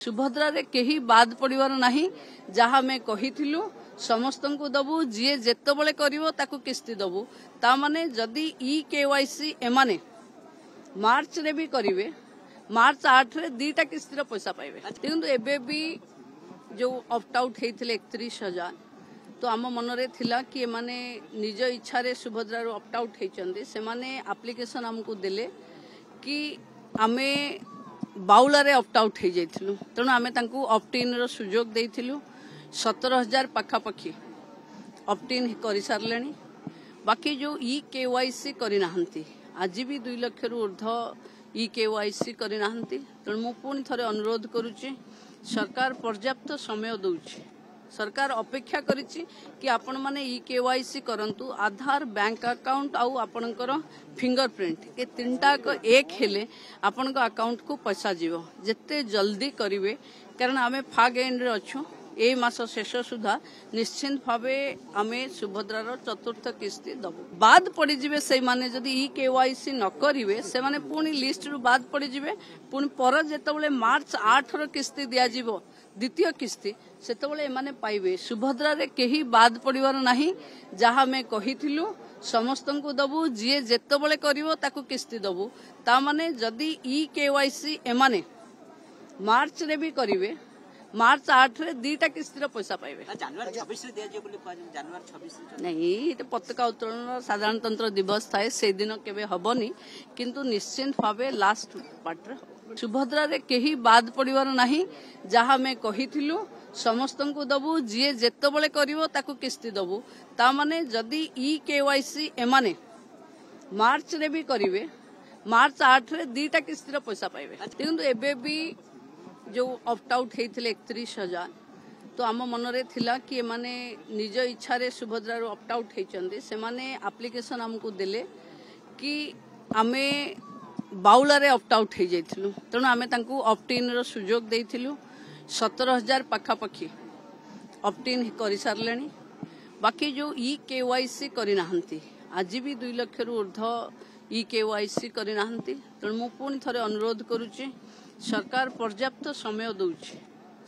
सुभद्रा रे केही बाद पड़िबार नाही जहाँ मैं कहिथिलु समस्त को दबु जी जेतबले करिवो ताकू किस्ती दबु ता माने जदी ई केवाईसी एमाने मार्च रे भी करिवे मार्च 8 रे दीटा किस्ती रो पैसा पाइबे देखंतु एबे भी जो ऑप्ट आउट हेथिले 31,000 तो आम मन रे थिला कि माने निज इच्छा रे सुभद्रा रो ऑप्ट आउट हेचंदी से माने एप्लीकेशन हमकु देले कि आमे बाउला रे ऑप्ट आउट हे जाइथिलु तणु आमे तांकू ऑप्ट इन रो सुजोग देइथिलु 17,000 पाखापाखी ऑप्ट इन करि सारलेनी बाकी जो ई केवाईसी करि नाहंती आज भी 2 लाख रु ऊर्ध्व ई केवाईसी करि नाहंती तणु मु पुणी थरे अनुरोध करूची सरकार पर्याप्त समय दउची सरकार अपेक्षा करिछि कि आपण माने ई केवाईसी करंतु आधार बैंक अकाउंट आउ आपणकर फिंगरप्रिंट के तीनटा को एक हेले आपणक अकाउंट को पैसा जीवो जत्ते जल्दी करिवे कारण आमे फाग एंड रे अछु ए मास शेष सुधा निश्चिंत भावे आमे सुभद्रार चतुर्थ किस्ती दबु बाद पड़ी जिवे से माने जदी ई केवाईसी न करिवे से माने पुनी लिस्ट रु बाद पड़ी जिवे पुनी पर जेतबले मार्च 8 रो किस्ती दिया जिवो द्वितीय किस्ती सेतबले माने पाइबे सुभद्रा रे केही बाद पड़िबार नाही जहाँ मैं कहिथिलु समस्त को दबु जी जेतबले करिवो ताकू किस्ती दबु ता माने जदी ई केवाईसी एमाने मार्च रे भी करिवे मार्च 8 रे दीटा किस्ती रो पैसा पाइबे जनवरी 26 रे दिया जे बोली जनवरी 26 नहीं ये पताका उत्तोलन साधारणतंत्र दिवस थाए से दिन केबे हबनी किंतु निश्चिंत भावे लास्ट पार्ट रे सुभद्रा रे केही बाद पड़िबार नाही जहाँ मैं कहिथिलु समस्त को दबु जी जेतबले करिवो ताकू किस्ती दबु ता माने जदी ई केवाईसी एमाने मार्च रे भी करिवे मार्च 8 रे दीटा किस्ती रो पैसा पाइबे देखंतु एबे भी जो ऑप्ट आउट हेथिले 31,000 तो आम मन रे थिला कि माने निज इच्छा रे सुभद्रा रो ऑप्ट आउट हेचंदी से माने एप्लीकेशन हमकु देले कि आमे बाउला रे ऑप्ट आउट हे जाइथिलु तणु आमे तांकू ऑप्ट इन रो सुजोग देइथिलु 17,000 पाखापाखी ऑप्ट इन करि सारलेनी बाकी जो ई केवाईसी करि नाहंती आज भी 2 लाख रु ऊर्ध्व ई केवाईसी करि नाहंती तणु मु पुणी थरे अनुरोध करूची सरकार पर्याप्त समय दउची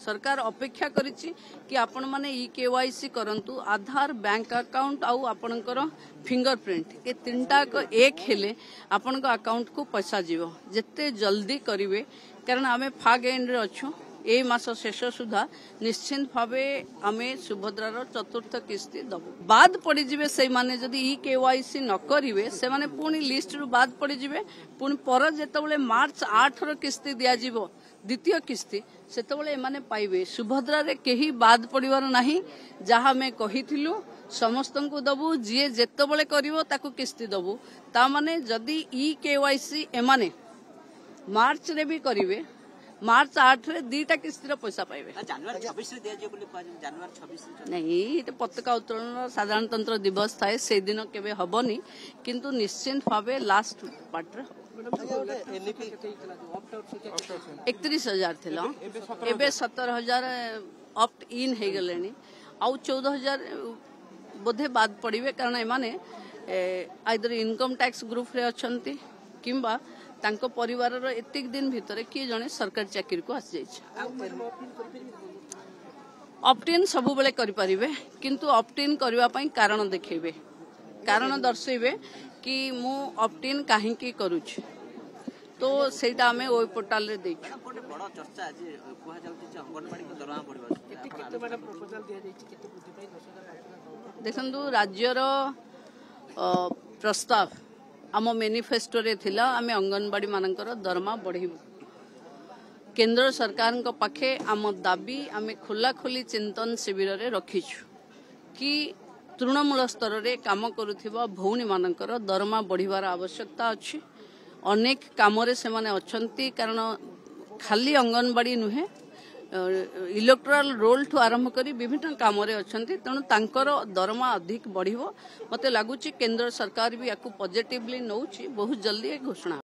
सरकार अपेक्षा करिछि कि आपण माने ई केवाईसी करंतु आधार बैंक अकाउंट आउ आपणकर फिंगरप्रिंट के तीनटा को एक हेले आपणक अकाउंट को पैसा जीवो जत्ते जल्दी करिवे कारण आमे फाग एंड रे अछु ए मास शेष सुधा निश्चिंत भावे आमे सुभद्रार चतुर्थ किस्ती दबु बाद पड़ी जिवे से माने जदी ई केवाईसी न करिवे से माने पुनी लिस्ट रु बाद पड़ी जिवे पुनी पर जेतबले मार्च 8 रो किस्ती दिया जिवो द्वितीय किस्ती सेतबले माने पाइबे सुभद्रा रे केही बाद पड़िबार नाही जहाँ मैं कहिथिलु समस्त को दबु जी जेतबले करिवो ताकू किस्ती दबु ता माने जदी ई केवाईसी एमाने मार्च रे भी करिवे मार्च 8 रे दीटा किस्ती रो पैसा पाइबे जनवरी 26 रे दिया जे बोली जनवरी 26 नहीं ये पताका उत्तोलन साधारणतंत्र दिवस थाए से दिन केबे हबनी किंतु निश्चिंत भावे लास्ट पार्ट रे 31,000 थिला एबे 17,000 ऑप्ट इन हे गलेनी आउ 14,000 बोधे बाद पड़िबे कारण एमाने आइदर इनकम टैक्स ग्रुप रे अछंती किंबा तांको परिवार रो एतिक दिन भितरे किए जने सरकारी चाकरी को आस जाइछ ऑप्ट इन सब बेले करि परिबे किंतु ऑप्ट इन करबा पई कारण देखैबे कारण दर्शैबे कि मु ऑप्ट इन काहे की करूछ तो सेटा हमें ओई पोर्टल रे देछ बड़ा चर्चा आज कुहा जाउछ जे अंगनवाड़ी को दरमा पड़िबा केते माने प्रपोजल दिया जाइछ केते बुद्धि पई 10,000 देखंदु राज्य रो प्रस्ताव आम मैनिफेस्टो रे थिला आमे अंगनवाड़ी मानकर दरमा बढ़िबु केंद्र सरकार को पाखे आम दाबी आमे खुला खुली चिंतन शिविर रे रखिछु कि तृणमूल स्तर रे काम करुथिबा भौणी मानकर दरमा बढ़िबार आवश्यकता अछि अनेक काम रे से माने अछंती कारण खाली अंगनवाड़ी नुहे इलेक्टोरल रोल ठू आरंभ करी विभिन्न काम रे अछंती तेणु तांकर दरमा अधिक बढ़िबो मते लागुची केंद्र सरकार भी याकू पॉजिटिवली नउची बहुत जल्दी घोषणा